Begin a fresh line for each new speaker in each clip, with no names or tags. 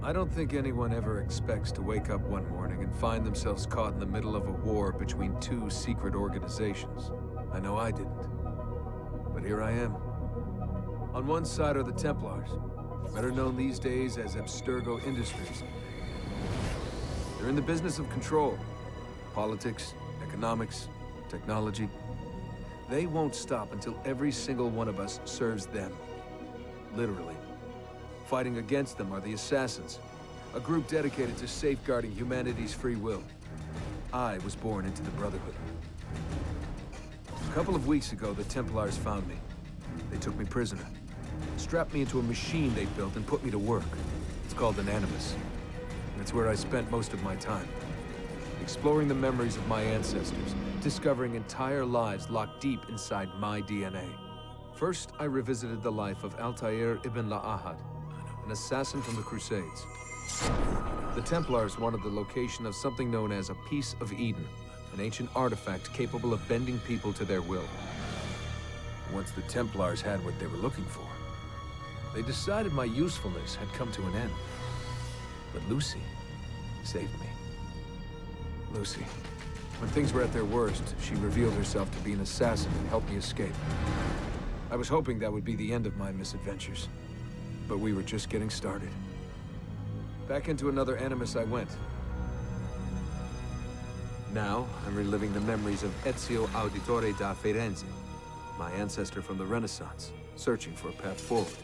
I don't think anyone ever expects to wake up one morning and find themselves caught in the middle of a war between two secret organizations. I know I didn't. But here I am. On one side are the Templars, better known these days as Abstergo Industries. They're in the business of control. Politics, economics, technology. They won't stop until every single one of us serves them. Literally. Fighting against them are the Assassins, a group dedicated to safeguarding humanity's free will. I was born into the Brotherhood. A couple of weeks ago, the Templars found me. They took me prisoner, strapped me into a machine they built and put me to work. It's called an Animus. And it's where I spent most of my time. Exploring the memories of my ancestors, discovering entire lives locked deep inside my DNA. First, I revisited the life of Altair ibn La'ahad, an assassin from the Crusades. The Templars wanted the location of something known as a Piece of Eden, an ancient artifact capable of bending people to their will. Once the Templars had what they were looking for, they decided my usefulness had come to an end. But Lucy saved me. Lucy. When things were at their worst, she revealed herself to be an assassin and helped me escape. I was hoping that would be the end of my misadventures. But we were just getting started. Back into another Animus I went. Now, I'm reliving the memories of Ezio Auditore da Firenze, my ancestor from the Renaissance, searching for a path forward.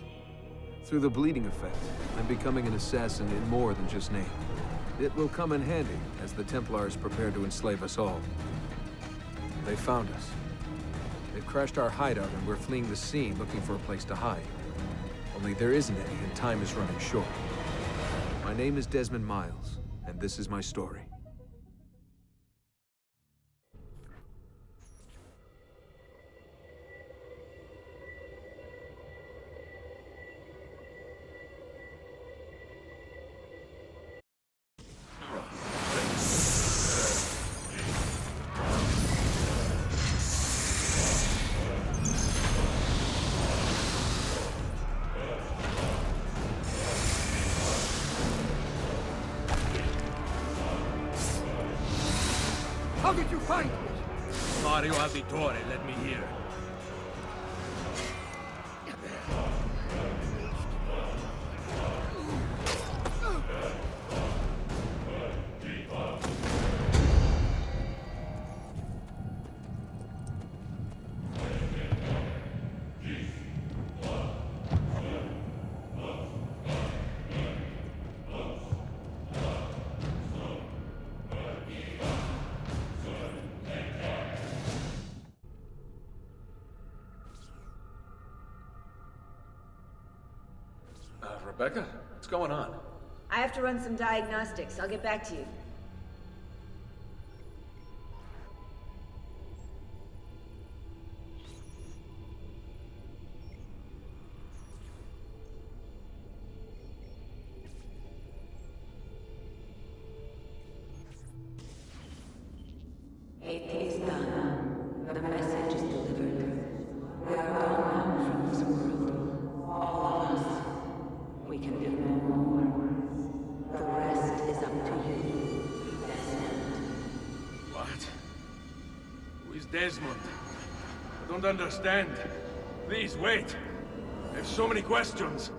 Through the bleeding effect, I'm becoming an assassin in more than just name. It will come in handy as the Templars prepare to enslave us all. They found us. They've crashed our hideout and we're fleeing the scene looking for a place to hide. Only there isn't any, and time is running short. My name is Desmond Miles, and this is my story.
How did you find me?
Mario Auditore led me here.
Rebecca? What's going on?
I have to run some diagnostics. I'll get back to you.
It is done. The message is delivered. We are gone now from this world. All of us. We can do no more. The rest is up to you, Desmond.
What? Who is Desmond? I don't understand. Please, wait. I have so many questions.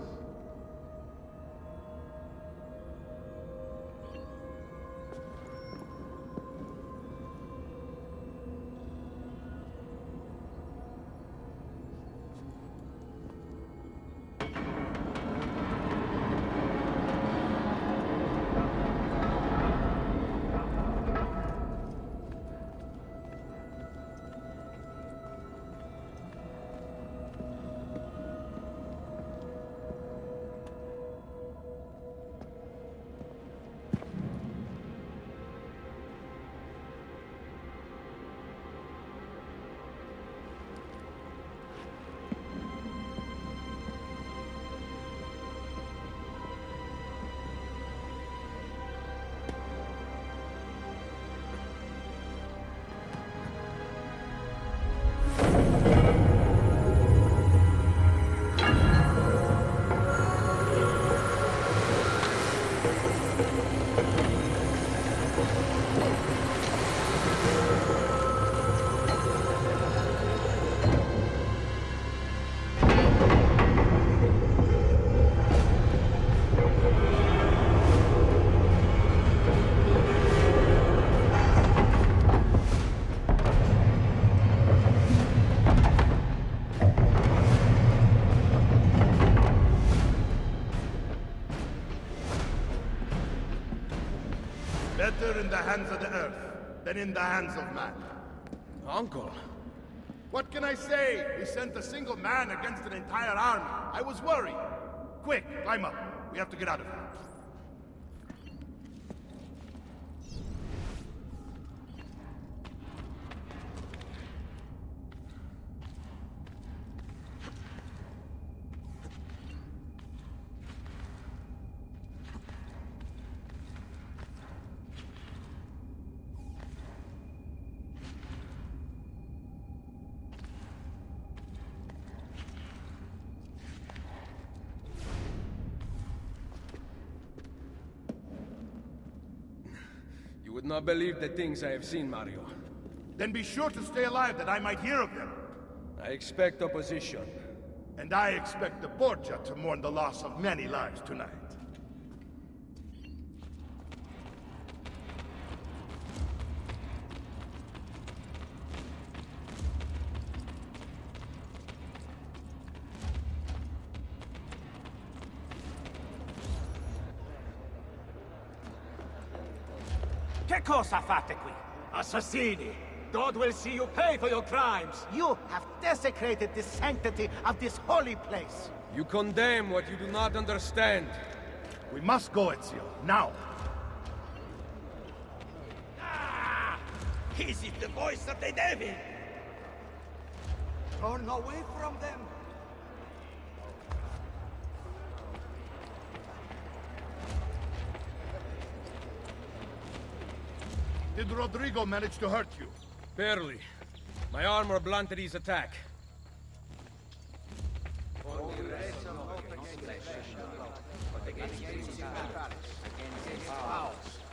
Better in the hands of the Earth than in the hands of man.
Uncle.
What can I say? We sent a single man against an entire army. I was worried. Quick, climb up. We have to get out of here.
You would not believe the things I have seen, Mario.
Then be sure to stay alive that I might hear of them.
I expect opposition.
And I expect the Borgia to mourn the loss of many lives tonight.
Che cosa fate qui? Assassini! God will see you pay for your crimes! You have desecrated the sanctity of this holy place!
You condemn what you do not understand.
We must go, Ezio. Now!
Ah! Is it the voice of the devil? Turn away from them!
Did Rodrigo manage to hurt you?
Barely. My armor blunted his attack.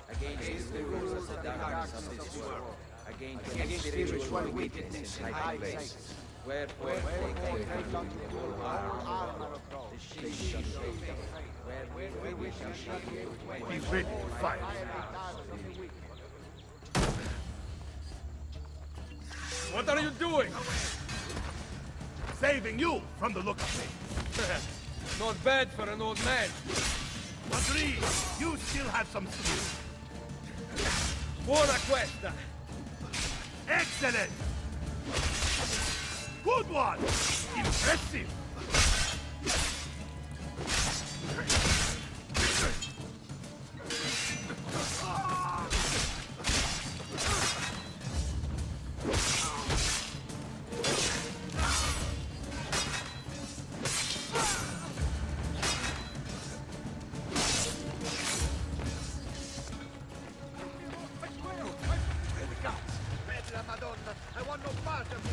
Against the rules of the darkness of this world, against spiritual wickedness in high places. Wherefore, take the whole armor of God, the shield of faith, where we shall shield.
Be ready to fight.
What are you doing?
Saving you from the look of things.
Not bad for an old man.
Rodrigo, you still have some skill.
Buona questa.
Excellent! Good one! Impressive!
I want no part of this!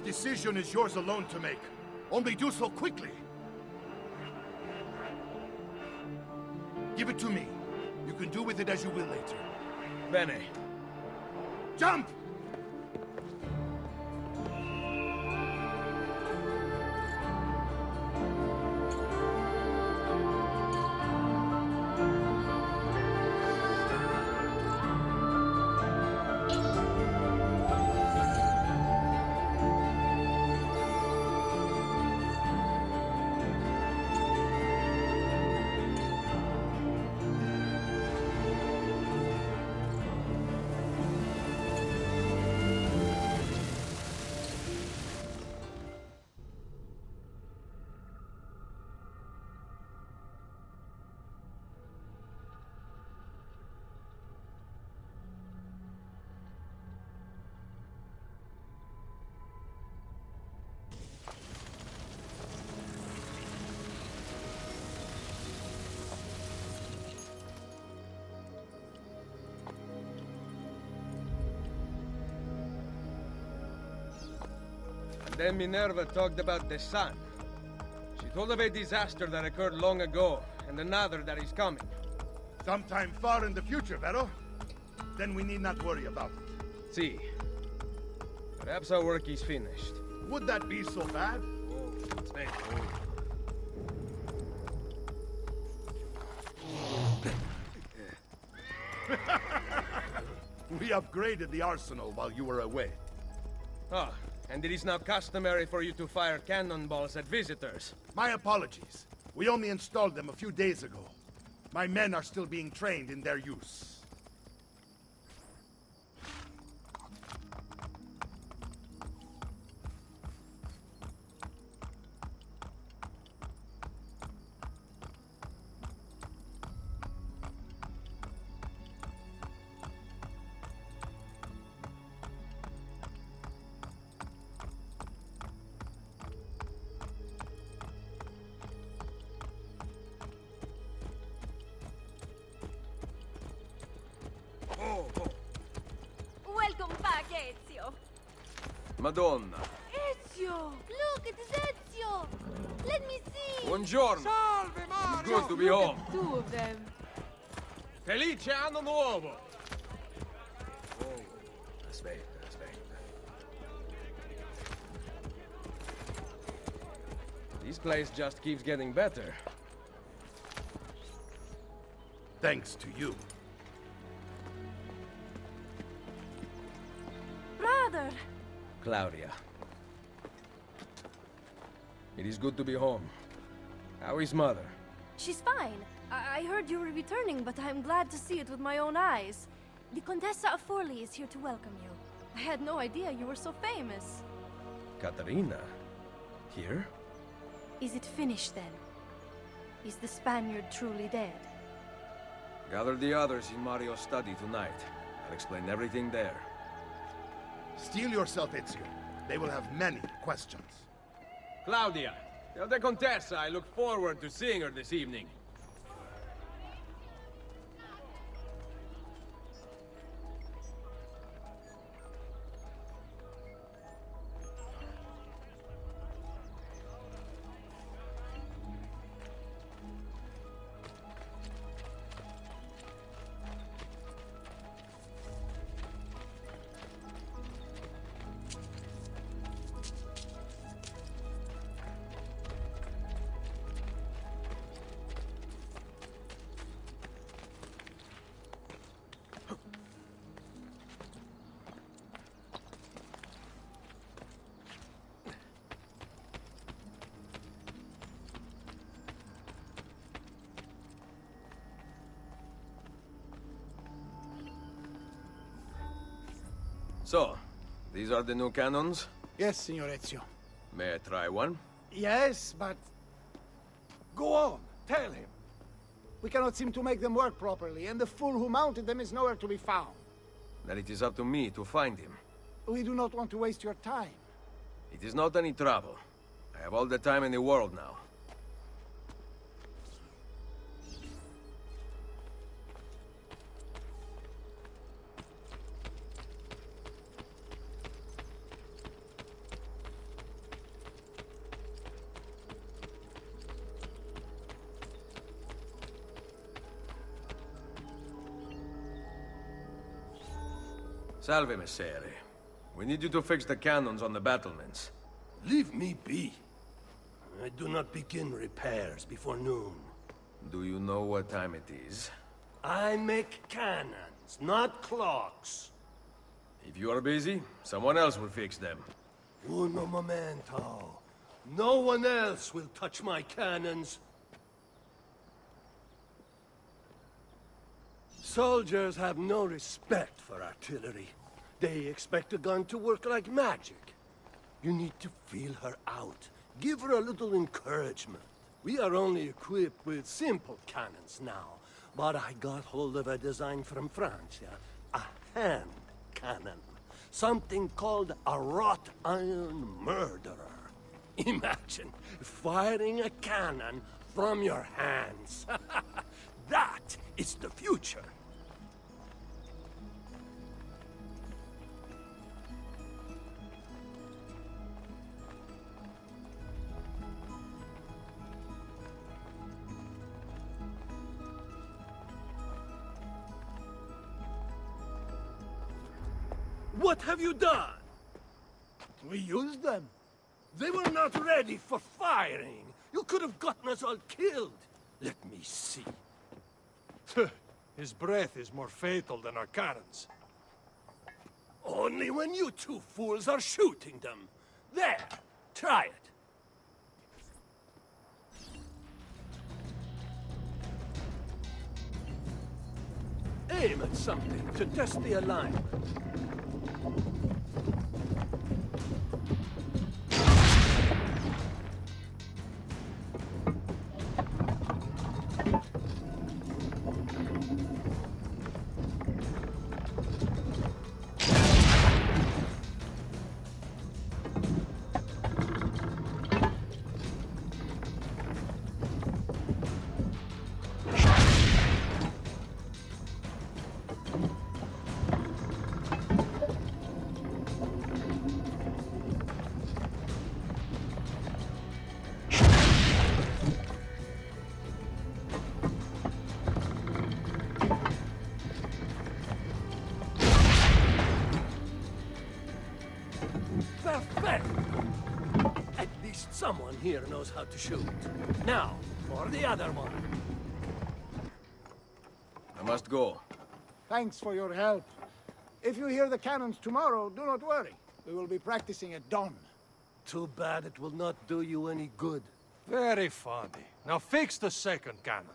decision is yours alone to make. Only do so quickly. Give it to me. You can do with it as you will later.
Bene.
Jump!
Then Minerva talked about the sun. She told of a disaster that occurred long ago, and another that is coming.
Sometime far in the future, Vero. Then we need not worry about it.
See. Perhaps our work is finished.
Would that be so bad?
Oh, it's bad.
We upgraded the arsenal while you were away.
Ah, and it is now customary for you to fire cannonballs at visitors.
My apologies. We only installed them a few days ago. My men are still being trained in their use.
Welcome back, Ezio.
Madonna.
Ezio! Look, it is Ezio! Let me see!
Buongiorno.
Salve, Mario!
Good to be home.
Two of them.
Felice anno nuovo! Oh, aspetta, aspetta. This place just keeps getting better.
Thanks to you.
Brother!
Claudia. It is good to be home. How is mother?
She's fine. I heard you were returning, but I'm glad to see it with my own eyes. The Contessa of Forli is here to welcome you. I had no idea you were so famous.
Caterina? Here?
Is it finished then? Is the Spaniard truly dead?
Gather the others in Mario's study tonight. I'll explain everything there.
Steel yourself, Ezio. They will have many questions.
Claudia, tell the Contessa I look forward to seeing her this evening. So, these are the new cannons?
Yes, Signor Ezio.
May I try one?
Yes, but... Go on, tell him. We cannot seem to make them work properly, and the fool who mounted them is nowhere to be found.
Then it is up to me to find him.
We do not want to waste your time.
It is not any trouble. I have all the time in the world now. Salve, Messere. We need you to fix the cannons on the battlements.
Leave me be. I do not begin repairs before noon.
Do you know what time it is?
I make cannons, not clocks.
If you are busy, someone else will fix them.
Uno momento. No one else will touch my cannons. Soldiers have no respect for artillery. They expect a gun to work like magic. You need to feel her out. Give her a little encouragement. We are only equipped with simple cannons now, but I got hold of a design from France, a hand cannon. Something called a wrought iron murderer. Imagine firing a cannon from your hands. That is the future. What have you done?
We used them.
They were not ready for firing. You could have gotten us all killed. Let me see.
His breath is more fatal than our cannons.
Only when you two fools are shooting them. There, try it. Aim at something to test the alignment. Perfect! At least someone here knows how to shoot. Now, for the other one.
I must go.
Thanks for your help. If you hear the cannons tomorrow, do not worry. We will be practicing at dawn.
Too bad it will not do you any good.
Very funny. Now fix the second cannon.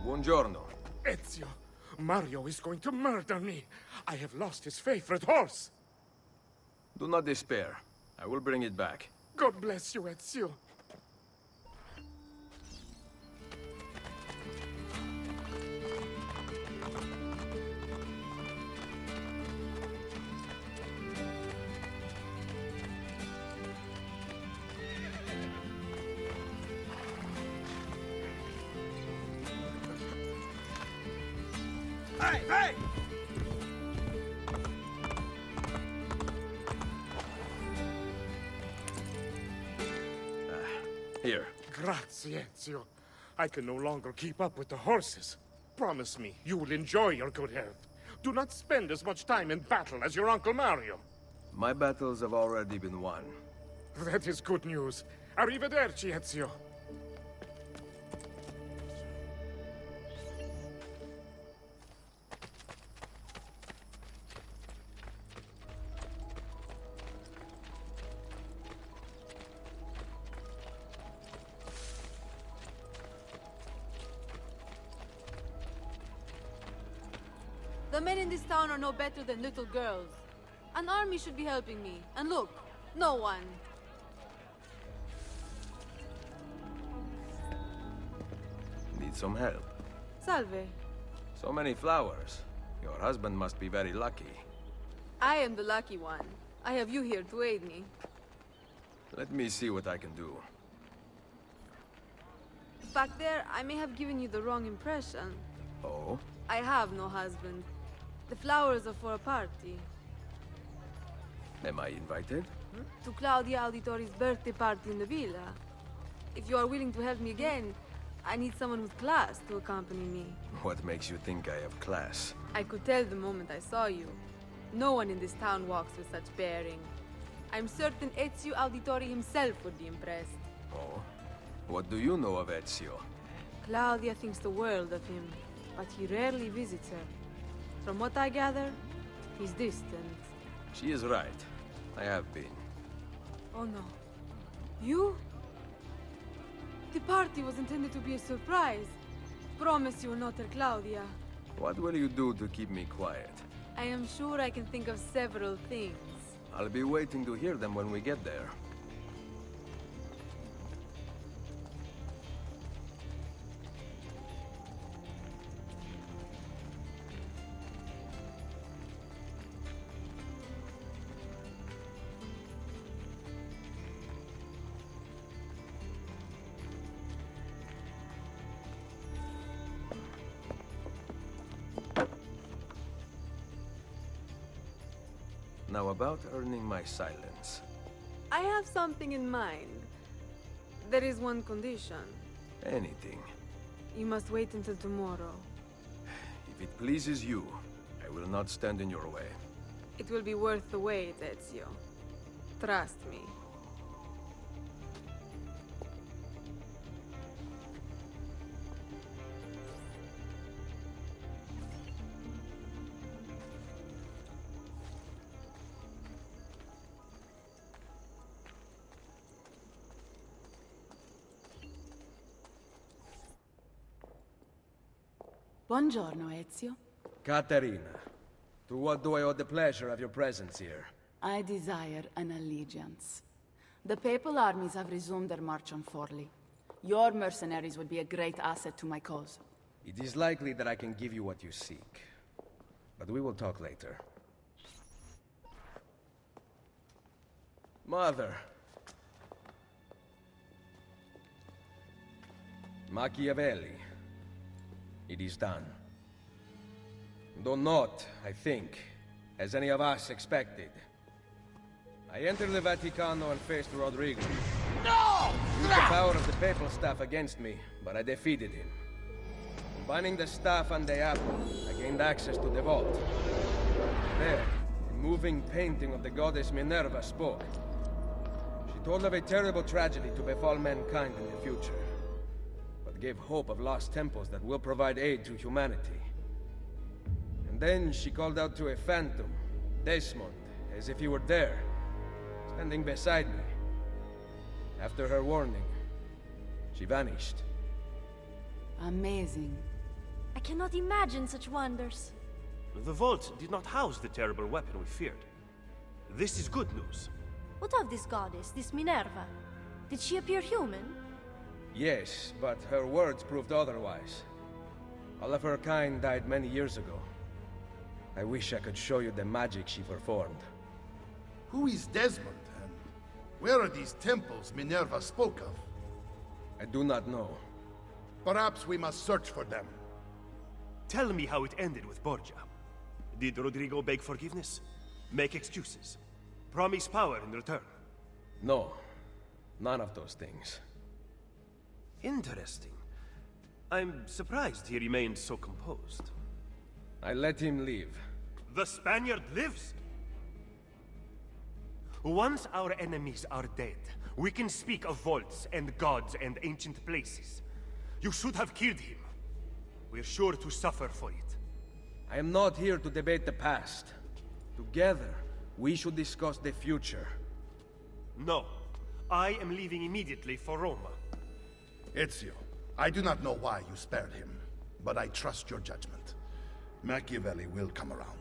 Buongiorno.
Ezio, Mario is going to murder me. I have lost his favorite horse.
Do not despair. I will bring it back.
God bless you, Ezio.
Hey, hey!
Here.
Grazie, Ezio. I can no longer keep up with the horses. Promise me you will enjoy your good health. Do not spend as much time in battle as your Uncle Mario.
My battles have already been won.
That is good news. Arrivederci, Ezio.
The men in this town are no better than little girls. An army should be helping me. And look, no one.
Need some help.
Salve.
So many flowers. Your husband must be very lucky.
I am the lucky one. I have you here to aid me.
Let me see what I can do.
Back there, I may have given you the wrong impression.
Oh?
I have no husband. The flowers are for a party.
Am I invited?
To Claudia Auditori's birthday party in the villa. If you are willing to help me again, I need someone with class to accompany me.
What makes you think I have class?
I could tell the moment I saw you. No one in this town walks with such bearing. I'm certain Ezio Auditori himself would be impressed.
Oh? What do you know of Ezio?
Claudia thinks the world of him, but he rarely visits her. From what I gather, he's distant.
She is right. I have been.
Oh no. You? The party was intended to be a surprise. Promise you will not tell Claudia.
What will you do to keep me quiet?
I am sure I can think of several things.
I'll be waiting to hear them when we get there. Now about earning my silence.
I have something in mind. There is one condition.
Anything.
You must wait until tomorrow.
If it pleases you, I will not stand in your way.
It will be worth the wait, Ezio. Trust me.
Buongiorno, Ezio.
Caterina, to what do I owe the pleasure of your presence here?
I desire an allegiance. The Papal armies have resumed their march on Forli. Your mercenaries would be a great asset to my cause.
It is likely that I can give you what you seek. But we will talk later. Mother! Machiavelli. It is done. Though not, I think, as any of us expected. I entered the Vaticano and faced Rodrigo. No! He used the power of the papal staff against me, but I defeated him. Combining the staff and the apple, I gained access to the vault. There, a moving painting of the goddess Minerva spoke. She told of a terrible tragedy to befall mankind in the future, but gave hope of lost temples that will provide aid to humanity. And then she called out to a phantom, Desmond, as if he were there, standing beside me. After her warning, she vanished.
Amazing.
I cannot imagine such wonders.
The vault did not house the terrible weapon we feared. This is good news.
What of this goddess, this Minerva? Did she appear human?
Yes, but her words proved otherwise. All of her kind died many years ago. I wish I could show you the magic she performed.
Who is Desmond, and where are these temples Minerva spoke of?
I do not know.
Perhaps we must search for them.
Tell me how it ended with Borgia. Did Rodrigo beg forgiveness? Make excuses? Promise power in return?
No. None of those things.
Interesting. I'm surprised he remained so composed.
I let him leave.
The Spaniard lives? Once our enemies are dead, we can speak of vaults and gods and ancient places. You should have killed him. We're sure to suffer for it.
I am not here to debate the past. Together, we should discuss the future.
No. I am leaving immediately for Roma.
Ezio, I do not know why you spared him, but I trust your judgment. Machiavelli will come around.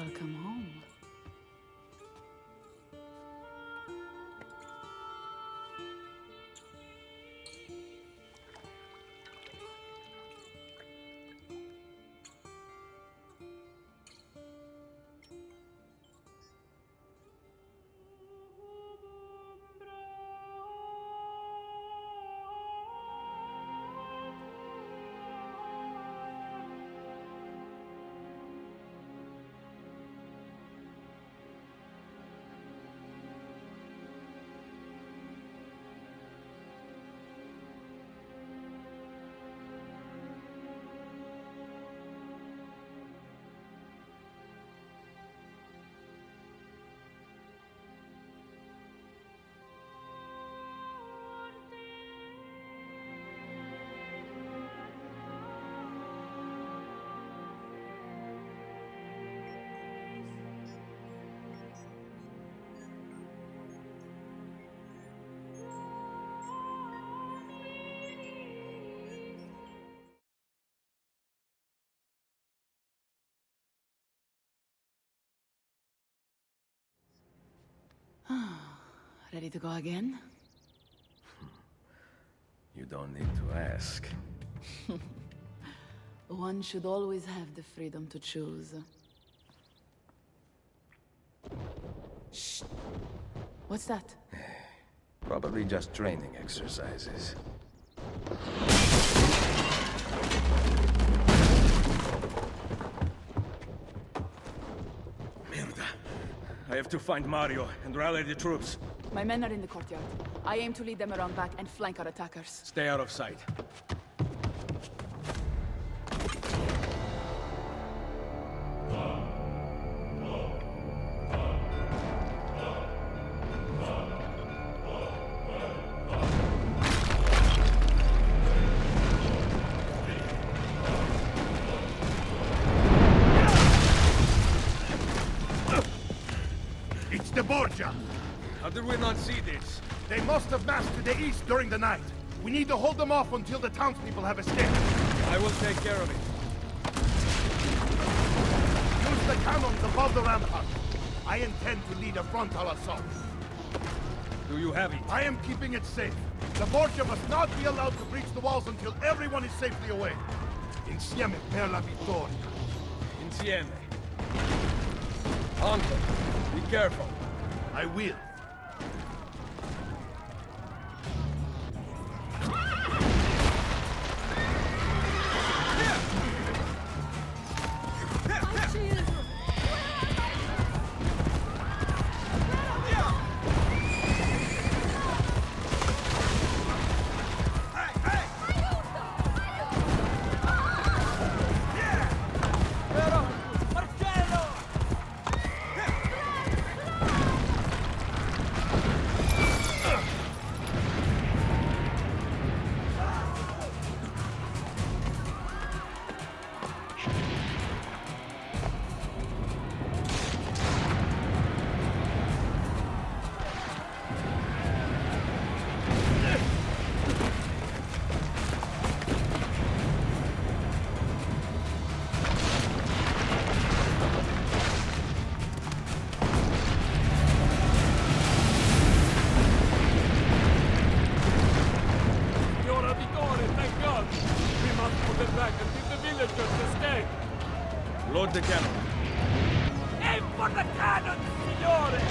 Welcome home. Ready to go again?
You don't need to ask.
One should always have the freedom to choose. Shh! What's that?
Probably just training exercises. Mierda. I have to find Mario and rally the troops.
My men are in the courtyard. I aim to lead them around back and flank our attackers.
Stay out of sight.
It's the Borgia!
How did we not see this?
They must have massed to the east during the night. We need to hold them off until the townspeople have escaped.
I will take care of it.
Use the cannons above the rampart. I intend to lead a frontal assault.
Do you have it?
I am keeping it safe. The Borgia must not be allowed to breach the walls until everyone is safely away. Insieme per la vittoria.
Insieme. Uncle, be careful.
I will.
Load the cannon.
Aim for the cannon, signore!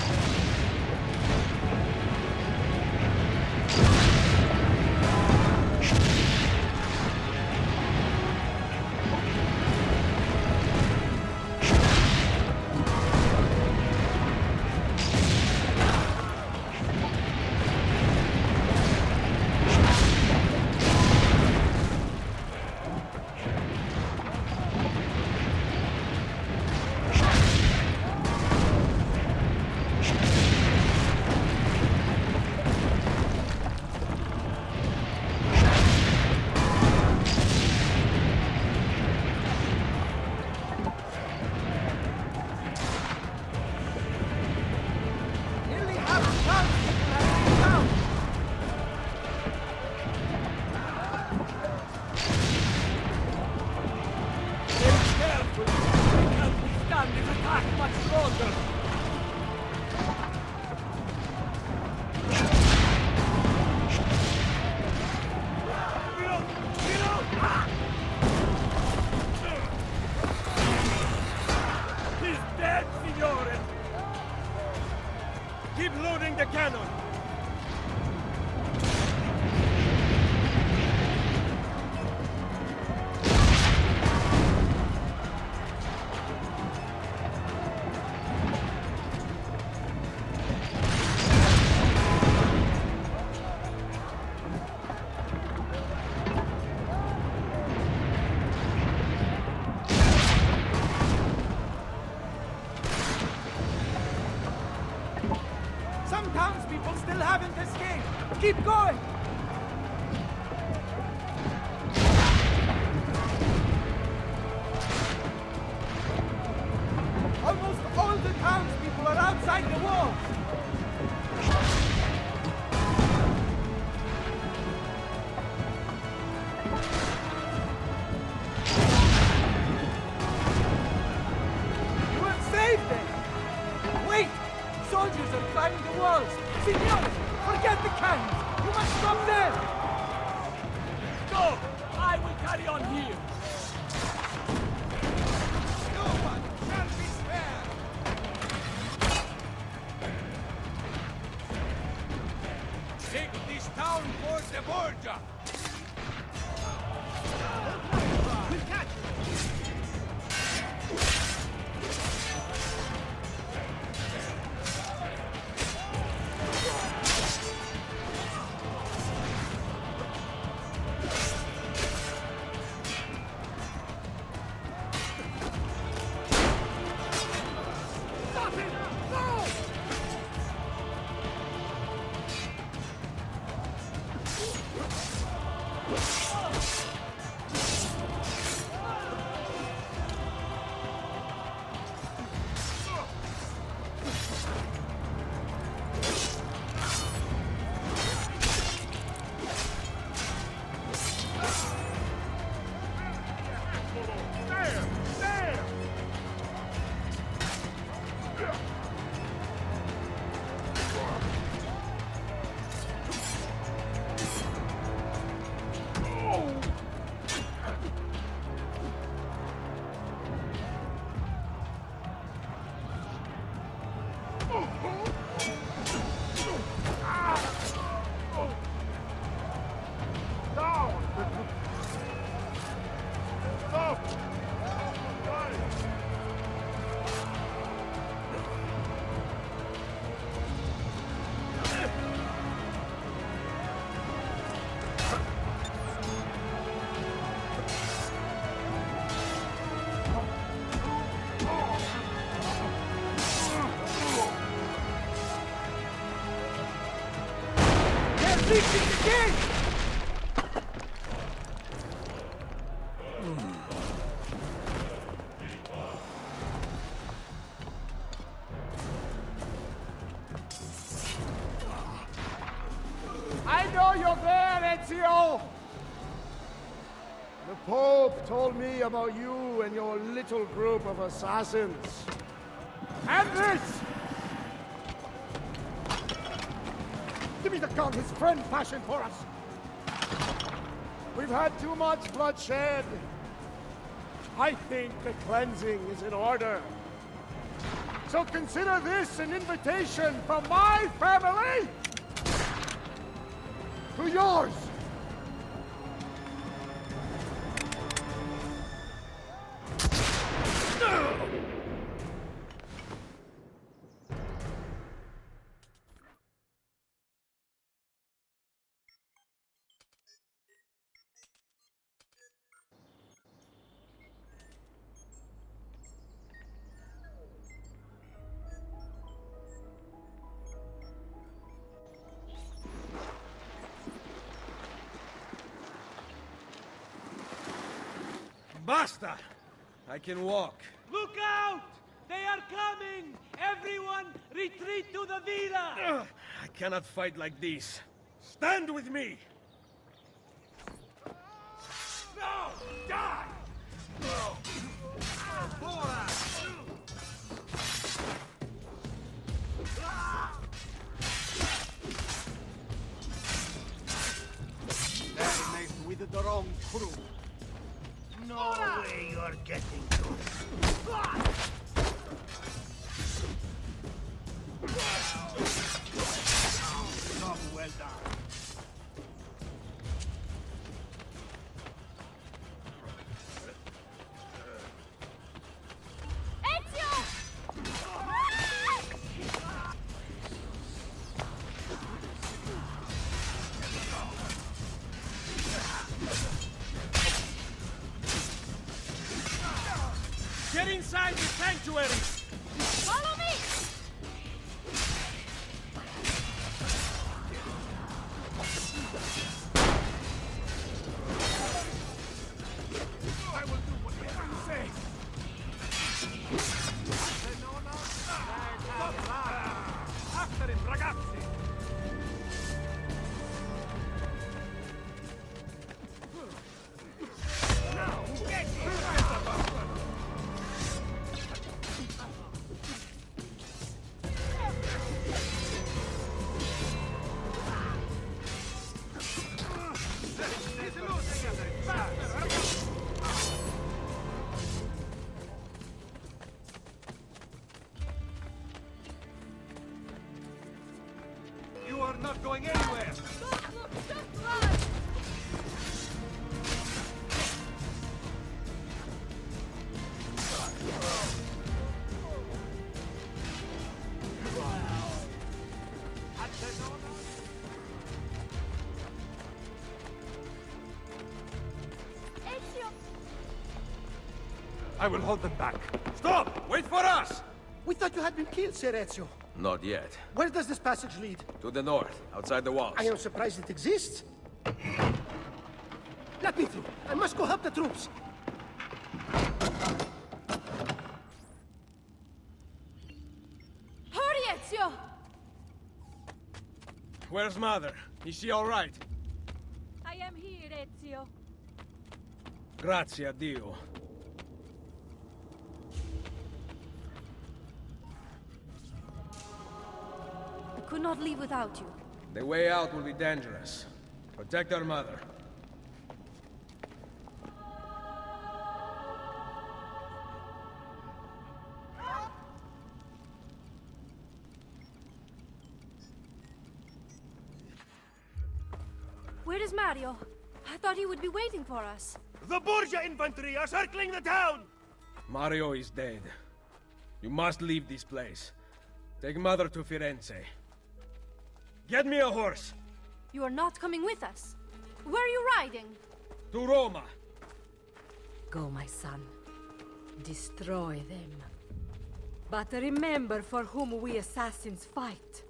Keep loading the cannon!
Some townspeople still haven't escaped. Keep going! Almost all the townspeople are outside the walls. You have saved them! Wait! Soldiers are climbing the walls! Signore! Forget the cannons! You must stop them!
Go! I will carry on here!
No one shall be spared!
Take this town for the Borgia!
We'll catch Reaching the gate!
I know you're there, Ezio! The Pope told me about you and your little group of assassins. And this! Give me the gun his friend fashioned for us! We've had too much bloodshed. I think the cleansing is in order. So consider this an invitation from my family to yours!
Basta! I can walk.
Look out! They are coming! Everyone, retreat to the villa!
I cannot fight like this. Stand with me!
No! Die!
They messed with the wrong crew. No way you're getting through.
sanctuary!
Follow me!
I will do whatever you say! After him, ragazzi! Now, get You are not going anywhere!
Ezio!
I will hold them back. Stop! Wait for us!
We thought you had been killed, Sir Ezio.
Not yet.
Where does this passage lead?
To the north, outside the walls.
I am surprised it exists. Let me through. I must go help the troops.
Hurry, Ezio!
Where's Mother? Is she all right?
I am here, Ezio.
Grazie a Dio.
I could not leave without you.
The way out will be dangerous. Protect our mother.
Where is Mario? I thought he would be waiting for us.
The Borgia infantry are circling the town!
Mario is dead. You must leave this place. Take Mother to Firenze. Get me a horse!
You are not coming with us. Where are you riding?
To Roma!
Go, my son. Destroy them. But remember for whom we assassins fight.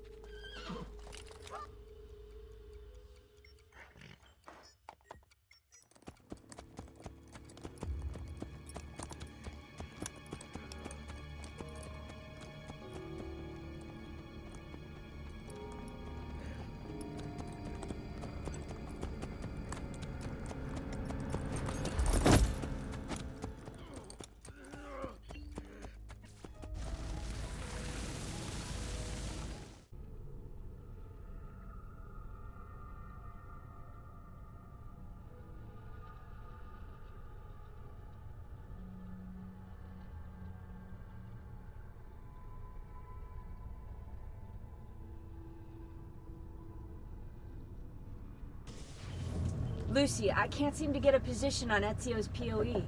Lucy, I can't seem to get a position on Ezio's POE.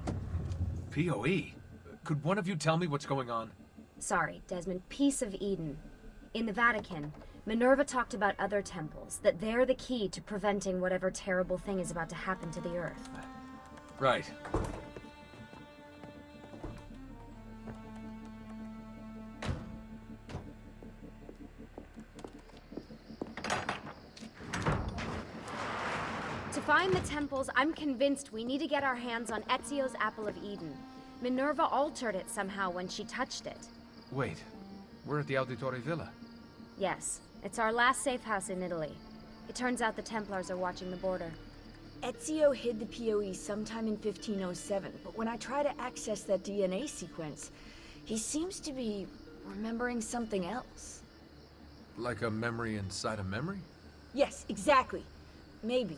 POE? Could one of you tell me what's going on?
Sorry, Desmond. Piece of Eden. In the Vatican, Minerva talked about other temples, that they're the key to preventing whatever terrible thing is about to happen to the Earth.
Right.
To find the temples, I'm convinced we need to get our hands on Ezio's Apple of Eden. Minerva altered it somehow when she touched it.
Wait, we're at the Auditore Villa.
Yes, it's our last safe house in Italy. It turns out the Templars are watching the border.
Ezio hid the POE sometime in 1507, but when I try to access that DNA sequence, he seems to be remembering something else.
Like a memory inside a memory?
Yes, exactly. Maybe.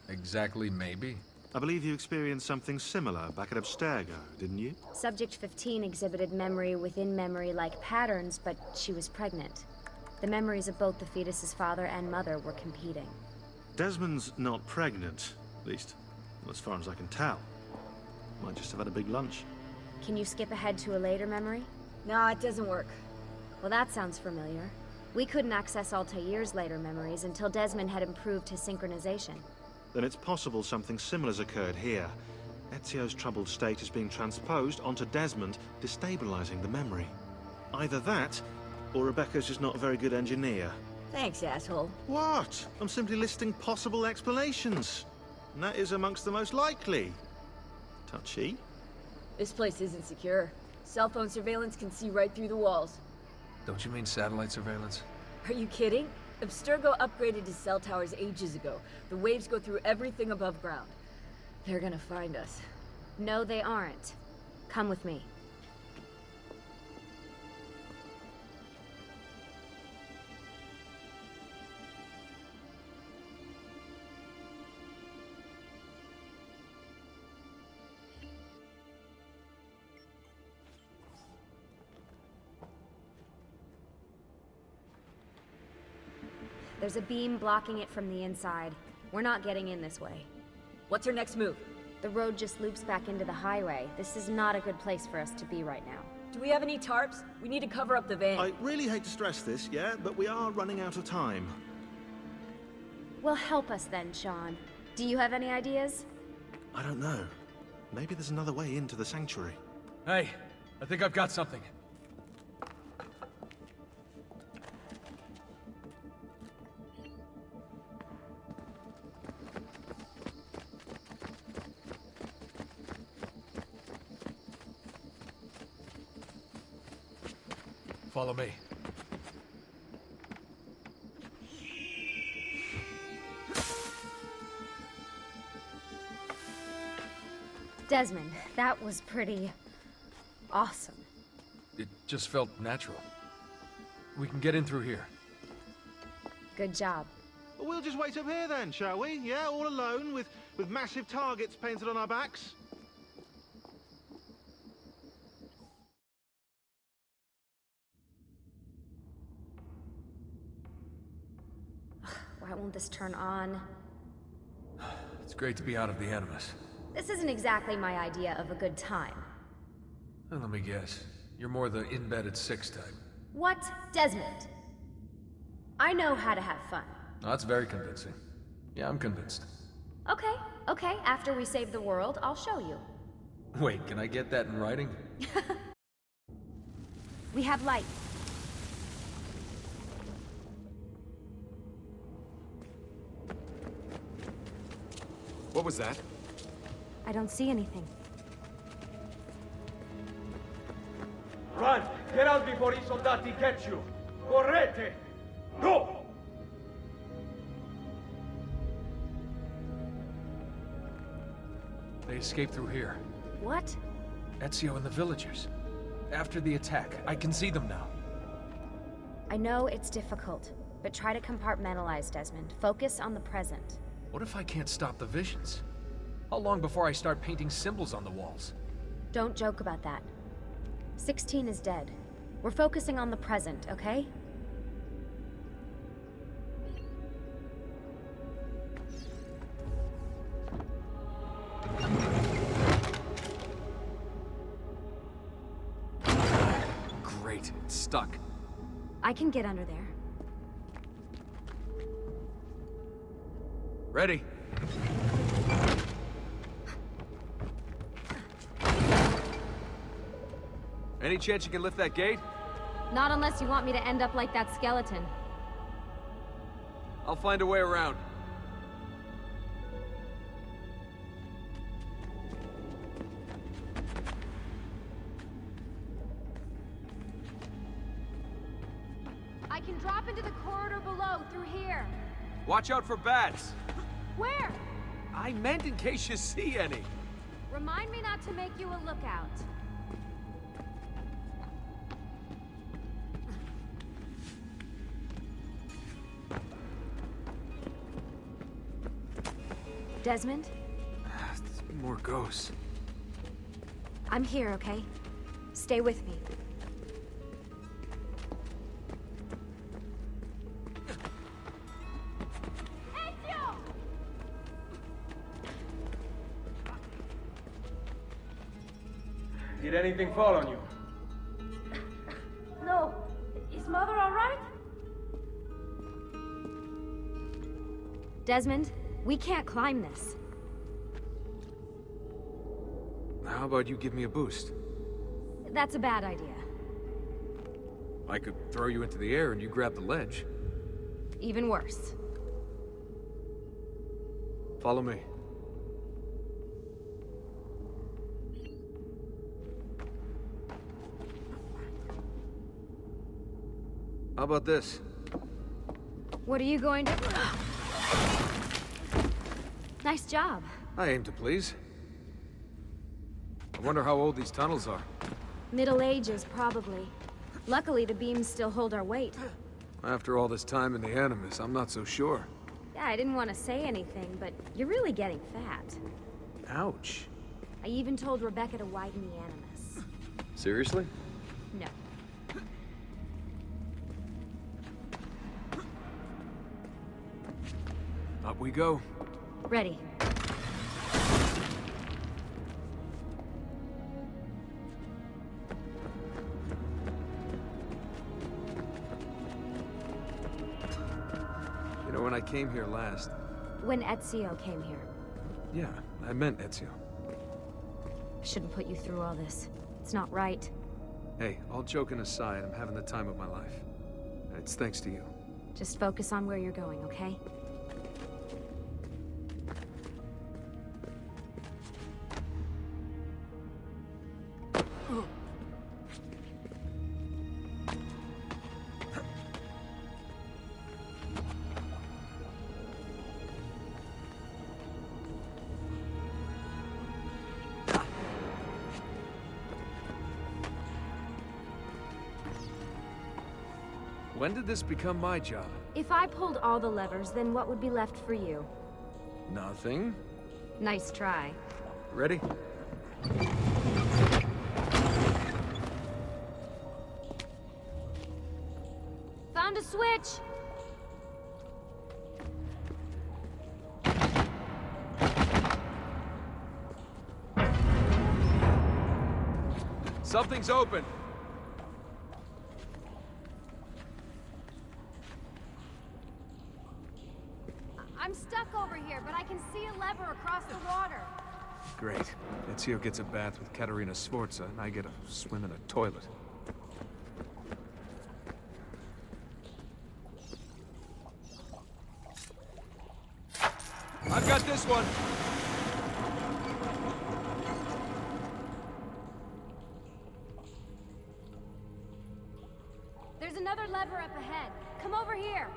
Exactly, maybe?
I believe you experienced something similar back at Abstergo, didn't you?
Subject 15 exhibited memory within memory-like patterns, but she was pregnant. The memories of both the fetus's father and mother were competing.
Desmond's not pregnant, at least, as far as I can tell. Might just have had a big lunch.
Can you skip ahead to a later memory?
No, it doesn't work.
Well, that sounds familiar. We couldn't access Altair's later memories until Desmond had improved his synchronization.
Then it's possible something similar's occurred here. Ezio's troubled state is being transposed onto Desmond, destabilizing the memory. Either that, or Rebecca's just not a very good engineer.
Thanks, asshole.
What? I'm simply listing possible explanations. And that is amongst the most likely. Touchy?
This place isn't secure. Cell phone surveillance can see right through the walls.
Don't you mean satellite surveillance?
Are you kidding? Abstergo upgraded his cell towers ages ago. The waves go through everything above ground. They're gonna find us.
No, they aren't. Come with me. There's a beam blocking it from the inside. We're not getting in this way.
What's our next move?
The road just loops back into the highway. This is not a good place for us to be right now.
Do we have any tarps? We need to cover up the van.
I really hate to stress this, yeah, but we are running out of time.
Well, help us then, Sean. Do you have any ideas?
I don't know. Maybe there's another way into the sanctuary.
Hey, I think I've got something. Follow me.
Desmond, that was pretty awesome.
It just felt natural. We can get in through here.
Good job.
Well, we'll just wait up here then, shall we? Yeah, all alone with massive targets painted on our backs?
Why won't this turn on?
It's great to be out of the Animus.
This isn't exactly my idea of a good time.
Well, let me guess. You're more the in-bed-at-6 type.
What? Desmond? I know how to have fun.
Oh, that's very convincing. Yeah, I'm convinced.
Okay. After we save the world, I'll show you.
Wait, can I get that in writing?
We have light.
What was that?
I don't see anything.
Run! Get out before I soldati get you! Correte! Go!
They escaped through here.
What?
Ezio and the villagers. After the attack, I can see them now.
I know it's difficult, but try to compartmentalize, Desmond. Focus on the present.
What if I can't stop the visions? How long before I start painting symbols on the walls?
Don't joke about that. 16 is dead. We're focusing on the present, okay?
Great, it's stuck.
I can get under there.
Ready? Any chance you can lift that gate?
Not unless you want me to end up like that skeleton.
I'll find a way around.
I can drop into the corridor below, through here.
Watch out for bats.
Where?
I meant in case you see any.
Remind me not to make you a lookout. Desmond?
More ghosts.
I'm here, okay? Stay with me.
Ezio!
Did anything fall on you?
No. Is Mother all right?
Desmond, we can't climb this.
How about you give me a boost?
That's a bad idea.
I could throw you into the air and you grab the ledge.
Even worse.
Follow me. How about this?
What are you going to... Nice job.
I aim to please. I wonder how old these tunnels are.
Middle Ages, probably. Luckily, the beams still hold our weight.
After all this time in the Animus, I'm not so sure.
Yeah, I didn't want to say anything, but you're really getting fat.
Ouch.
I even told Rebecca to widen the Animus.
Seriously?
No.
Up we go.
Ready.
You know, when I came here last...
When Ezio came here.
Yeah, I meant Ezio.
I shouldn't put you through all this. It's not right.
Hey, all joking aside, I'm having the time of my life. It's thanks to you.
Just focus on where you're going, okay?
When did this become my job?
If I pulled all the levers, then what would be left for you?
Nothing.
Nice try.
Ready?
Found a switch!
Something's open.
I'm stuck over here, but I can see a lever across the water.
Great. Ezio gets a bath with Katerina Sforza, and I get a swim in a toilet. I've got this one!
There's another lever up ahead. Come over here.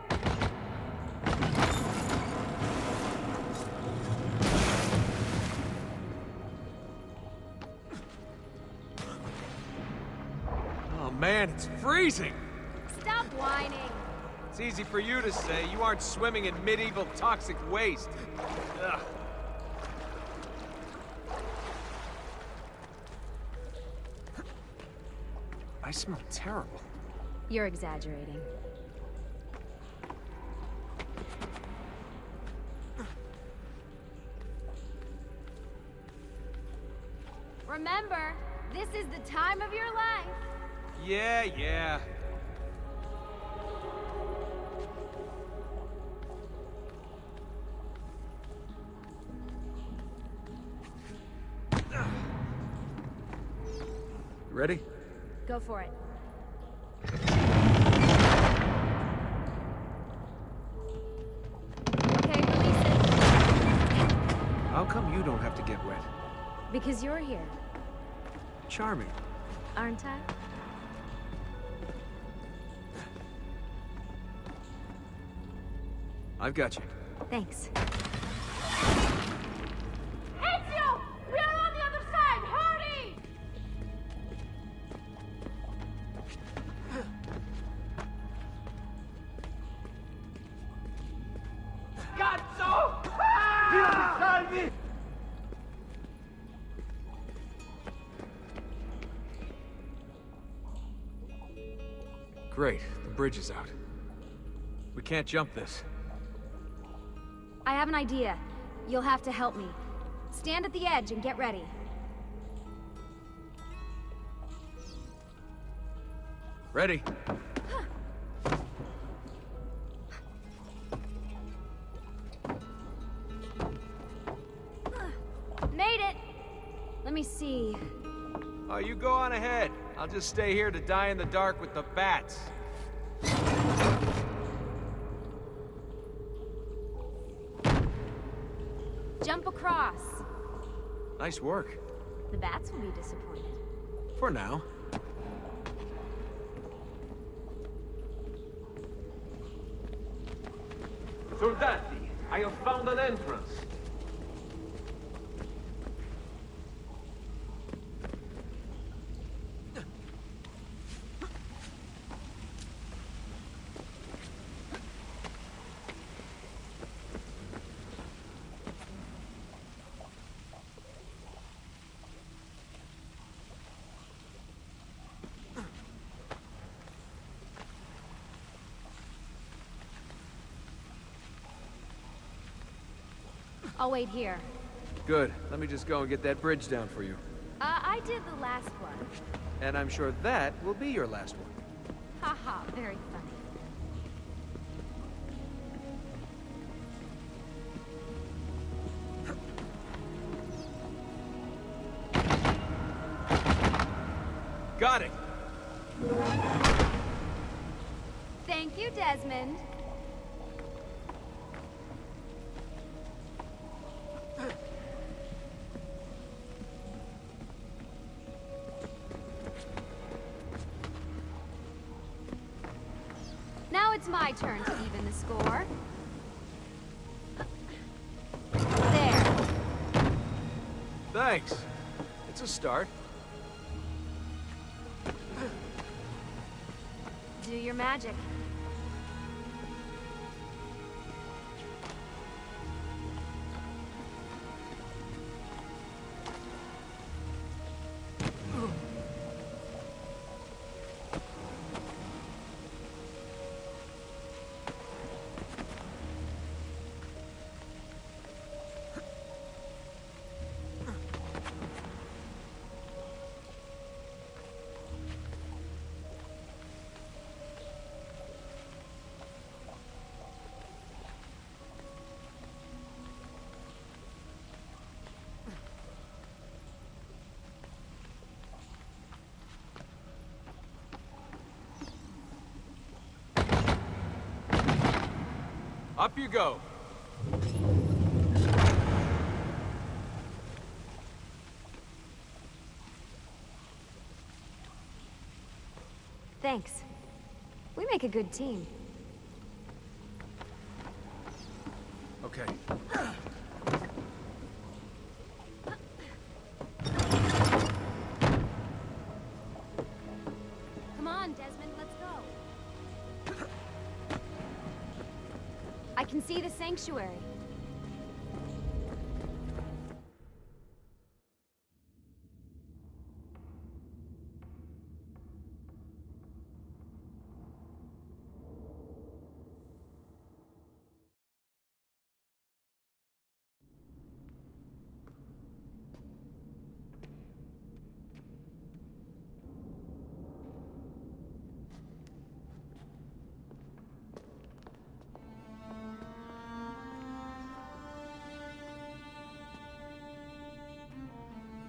Oh man, it's freezing!
Stop whining.
It's easy for you to say. You aren't swimming in medieval toxic waste. Ugh. I smell terrible.
You're exaggerating. Remember, this is the time of your life.
Yeah. Ready?
Go for it. Okay, release it.
How come you don't have to get wet?
Because you're here,
Charming.
aren't I?
I've got you.
Thanks.
Ezio! We are on the other side! Hurry!
Cazzo! Salvi!
Great, the bridge is out. We can't jump this.
I have an idea. You'll have to help me. Stand at the edge and get ready.
Ready?
Made it! Let me see.
Oh, you go on ahead. I'll just stay here to die in the dark with the bats.
Jump across.
Nice work.
The bats will be disappointed.
For now.
Soldati, I have found an entrance.
I'll wait here.
Good. Let me just go and get that bridge down for you.
I did the last one.
And I'm sure that will be your last one.
Haha, very funny.
Got it!
Thank you, Desmond. Now it's my turn to even the score. There.
Thanks. It's a start.
Do your magic.
Up you go.
Thanks. We make a good team.
Okay.
Come on, Desmond, let's go. I can see the sanctuary.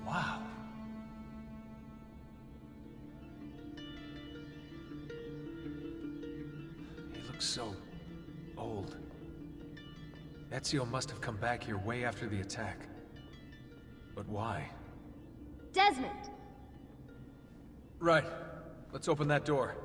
Wow. He looks so old. Ezio must have come back here way after the attack. But why?
Desmond!
Right. Let's open that door.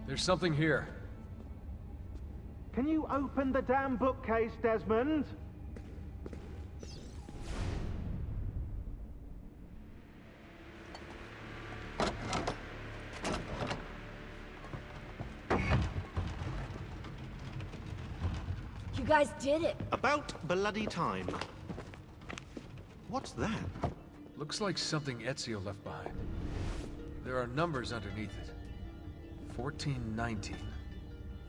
There's something here.
Can you open the damn bookcase, Desmond?
You guys did it.
About bloody time. What's that?
Looks like something Ezio left behind. There are numbers underneath it. 1419.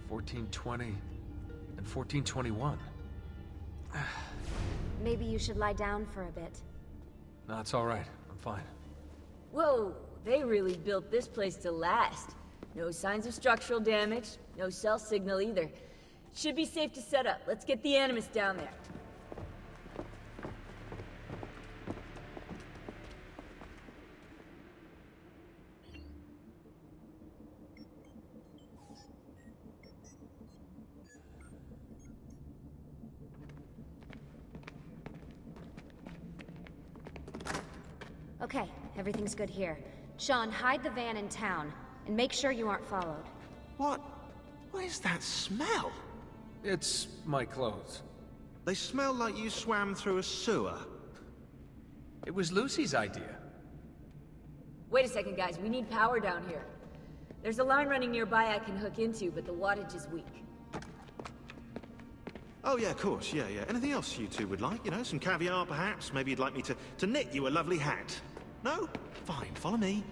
1420, and 1421.
Maybe you should lie down for a bit.
No, it's all right. I'm fine.
Whoa, they really built this place to last. No signs of structural damage, no cell signal either. Should be safe to set up. Let's get the Animus down there.
Okay, everything's good here. Sean, hide the van in town, and make sure you aren't followed.
What is that smell?
It's my clothes.
They smell like you swam through a sewer.
It was Lucy's idea.
Wait a second, guys. We need power down here. There's a line running nearby I can hook into, but the wattage is weak.
Oh yeah, of course, yeah. Anything else you two would like? You know, some caviar perhaps? Maybe you'd like me to knit you a lovely hat? No? Fine, follow me.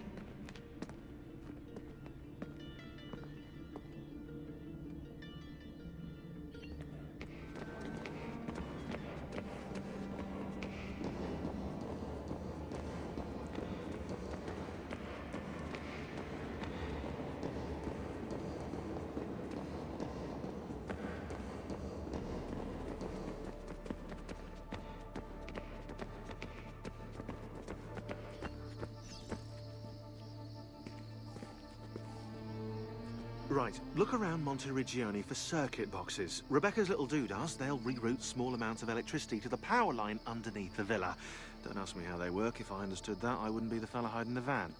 Right, look around Monteriggioni for circuit boxes. Rebecca's little doodahs, they'll reroute small amounts of electricity to the power line underneath the villa. Don't ask me how they work. If I understood that, I wouldn't be the fella hiding the van.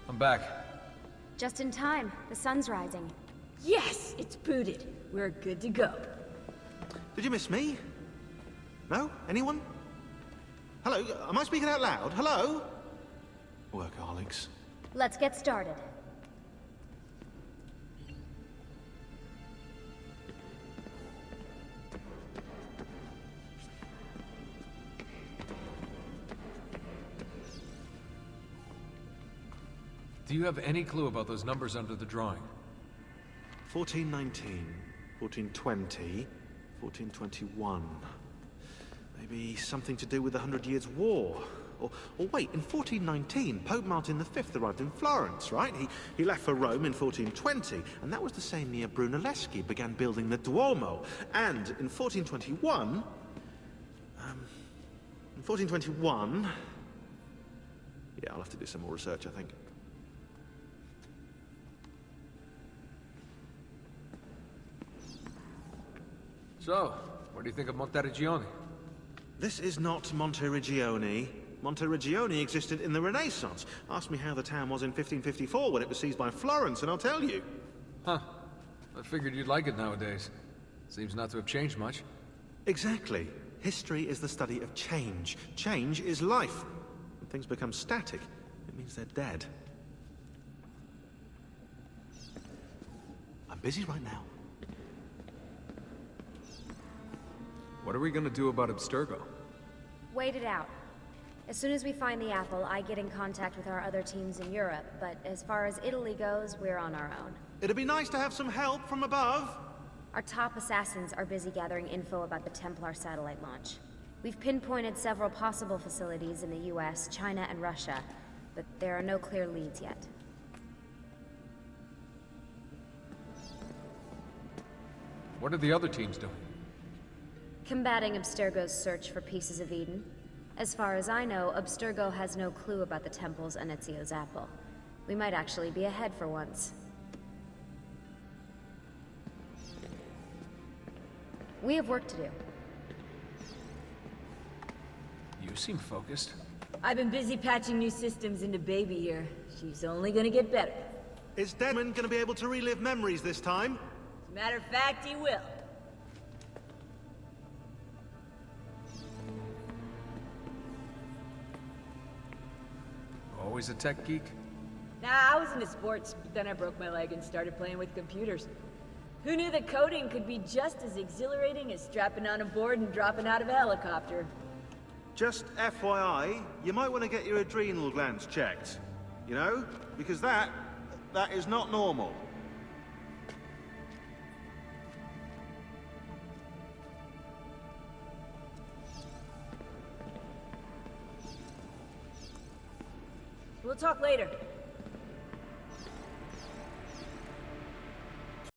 I'm back.
Just in time. The sun's rising.
Yes! It's booted. We're good to go.
Did you miss me? No? Anyone? Hello? Am I speaking out loud? Hello? Workaholics.
Let's get started.
Do you have any clue about those numbers under the drawing?
1419, 1420, 1421. Maybe something to do with the 100 Years' War. Or wait, in 1419, Pope Martin V arrived in Florence, right? He left for Rome in 1420, and that was the same year Brunelleschi began building the Duomo. And in 1421... Yeah, I'll have to do some more research, I think.
So, what do you think of Monteriggioni?
This is not Monteriggioni. Monteriggioni existed in the Renaissance. Ask me how the town was in 1554 when it was seized by Florence, and I'll tell you.
Huh. I figured you'd like it nowadays. Seems not to have changed much.
Exactly. History is the study of change. Change is life. When things become static, it means they're dead. I'm busy right now.
What are we gonna do about Abstergo?
Wait it out. As soon as we find the apple, I get in contact with our other teams in Europe, but as far as Italy goes, we're on our own.
It'd be nice to have some help from above.
Our top assassins are busy gathering info about the Templar satellite launch. We've pinpointed several possible facilities in the US, China, and Russia, but there are no clear leads yet.
What are the other teams doing?
Combating Abstergo's search for pieces of Eden. As far as I know, Abstergo has no clue about the temples and Ezio's apple. We might actually be ahead for once. We have work to do.
You seem focused.
I've been busy patching new systems into Baby here. She's only gonna get better.
Is Desmond gonna be able to relive memories this time?
As a matter of fact, he will.
Always a tech geek?
Nah, I was into sports, but then I broke my leg and started playing with computers. Who knew that coding could be just as exhilarating as strapping on a board and dropping out of a helicopter?
Just FYI, you might want to get your adrenal glands checked. You know? Because that is not normal.
We'll talk later.